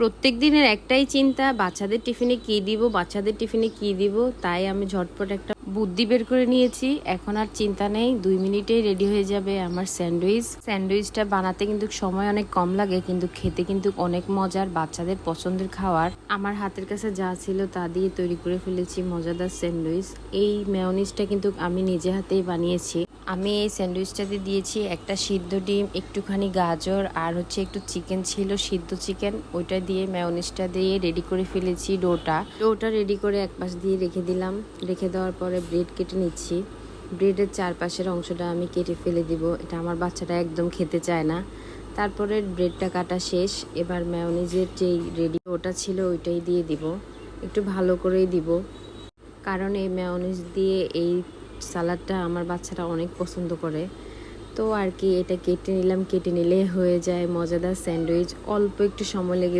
প্রত্যেক দিনের একটাই চিন্তা, বাচ্চাদের টিফিনে কি দিব, বাচ্চাদের টিফিনে কি দিব। তাই আমি ঝটপট একটা বুদ্ধি বের করে নিয়েছি। এখন আর চিন্তা নেই, 2 মিনিটেই রেডি হয়ে যাবে আমার স্যান্ডউইচটা বানাতে কিন্তু সময় অনেক কম লাগে, কিন্তু খেতে কিন্তু অনেক মজার, বাচ্চাদের পছন্দের খাবার। আমার হাতের কাছে যা ছিল তা দিয়ে তৈরি করে ফেলেছি মজাদার স্যান্ডউইচ। এই মেয়োনিজটা কিন্তু আমি নিজে হাতেই বানিয়েছি। আমি এই স্যান্ডউইচটাতে দিয়েছি একটা সিদ্ধ ডিম, একটুখানি গাজর, আর হচ্ছে একটু চিকেন ছিল, সিদ্ধ চিকেন। ওইটা দিয়ে মেয়োনিজটা দিয়ে রেডি করে ফেলেছি ডোটা রেডি করে এক পাশ দিয়ে রেখে দিলাম। রেখে দেওয়ার পরে ব্রেড কেটে নিচ্ছি। ব্রেডের চারপাশের অংশটা আমি কেটে ফেলে দিব, এটা আমার বাচ্চাটা একদম খেতে চায় না। তারপরে ব্রেডটা কাটা শেষ। এবার মেয়োনিজের যেই রেডি ওটা ছিল ওইটাই দিয়ে দিব, একটু ভালো করেই দিব, কারণ এই মেয়োনিজ দিয়ে এই সালাডটা আমার বাচ্চারা অনেক পছন্দ করে। তো আর কি, এটা কেটে নিলাম, কেটে নিলে হয়ে যায় মজাদার স্যান্ডউইচ। অল্প একটু সময় লেগেছে।